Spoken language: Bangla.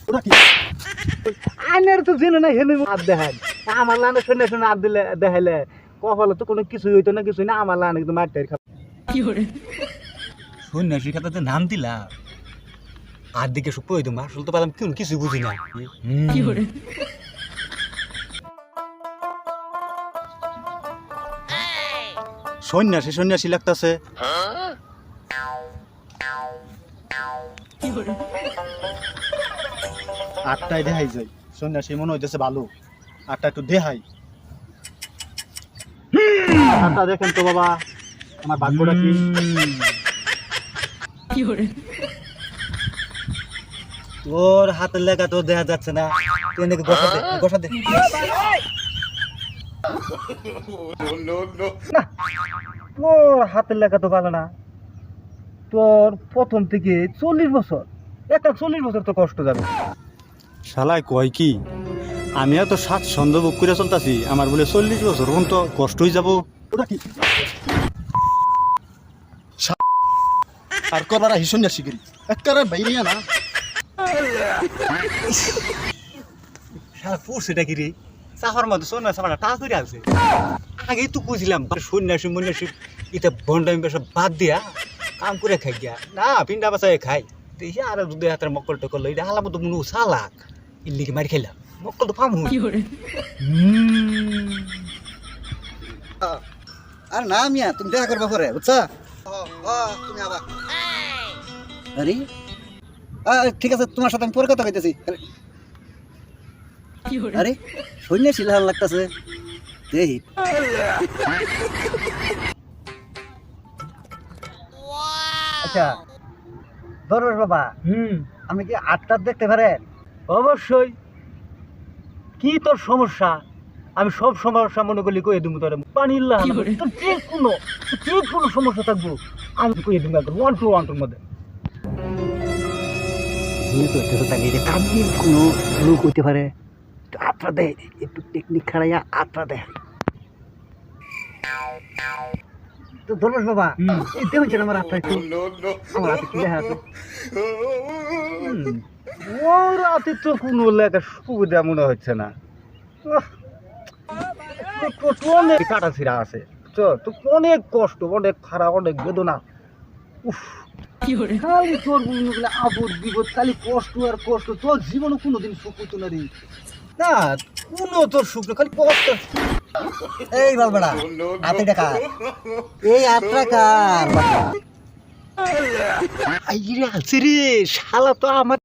ওটা কি আইনের তো জেনে না হেনে হাত দেখায় আমার লানে শুনে শুনে হাত দিলে দেখাইলে কপালে তো কোনো কিছুই হইতো না কিছুই না আমার লানে কিন্তু মারটাই খাবে সন্ন্যাসী খাতাতে নাম দিলা আর দিকে সুপ্র হইতো আসল তো পেলাম কেউ কিছু বুঝি না সন্ন্যাসী সন্ন্যাসী লাগতেছে আটটায় দেখাই যাই সন্ন্যাসী মনে হইতেছে ভালো আটটা একটু দেখাই আটটা দেখেন তো বাবা আমার ভাগ্যটা কি তোর হাতের লেখা তো দেখা যাচ্ছে না তুই নাকি গোসা দে না তোর হাতের লেখা তো ভালো না তোর প্রথম থেকে 40 বছর একটা 40 বছর তো কষ্ট যাবে শালায় কয় কি আমি এত স্বাচ্ছন্দ্য বুক করে চলতেছি আমার বলে 40 বছর কোন তো কষ্ট হয়ে যাবো ওটা কি আর করবার হিসন না শিগরি একবারে বাইরে না শালা পড়ছেটা কি রে চাফার মধ্যে সোনা সামাটা টাচ ধরে আছে আগেই তো বুঝলাম সন্ন্যাসী মন্যাসী এটা বন্ডামি পেশা বাদ দিয়া কাম করে খাই গিয়া না পিন্ডা বাসায় খাই দেখি আর দুধে হাতের মক্কল টকল এটা হালা মতো মনে চালাক ইল্লিকে মারি খাইলাম মক্কল তো পামু আর না মিয়া তুমি দেখা করবা পরে বুঝছা তুমি আবার আরে ঠিক আছে তোমার সাথে আমি পরে কথা কইতেছি আরে সন্ন্যাসী লাল লাগতেছে দেখি আচ্ছা দরবেশ বাবা আমি কি আটটা দেখতে পারেন অবশ্যই কি তোর সমস্যা আমি সব সমস্যা মনে করলি কয়ে দিব তোর পানির তোর যে কোনো সমস্যা থাকবো আমি কয়ে দিব একদম 1 to 1 মধ্যে কোনো লোক হইতে পারে আত্রা দেয় একটু টেকনিক খাড়াইয়া আত্রা দেয় তো দরবেশ বাবা এই দেখছেন আমার আত্রা একটু আমার হাতে কি দেখা আছে ওর হাতে তো কোনো লেখা সুবিধা মনে হচ্ছে না অনেক কাটা ছিঁড়া আছে তো অনেক কষ্ট অনেক খারাপ অনেক বেদনা উফ খালি তোর গুলো আপদ বিপদ খালি কষ্ট আর কষ্ট তোর জীবনে কোনোদিন সুখ হইতো না রে না কোনো তোর সুখ না খালি কষ্ট এই বালবাড়া হাতে টাকা এই আত্রা কার আইরে আছে রে শালা তো আমার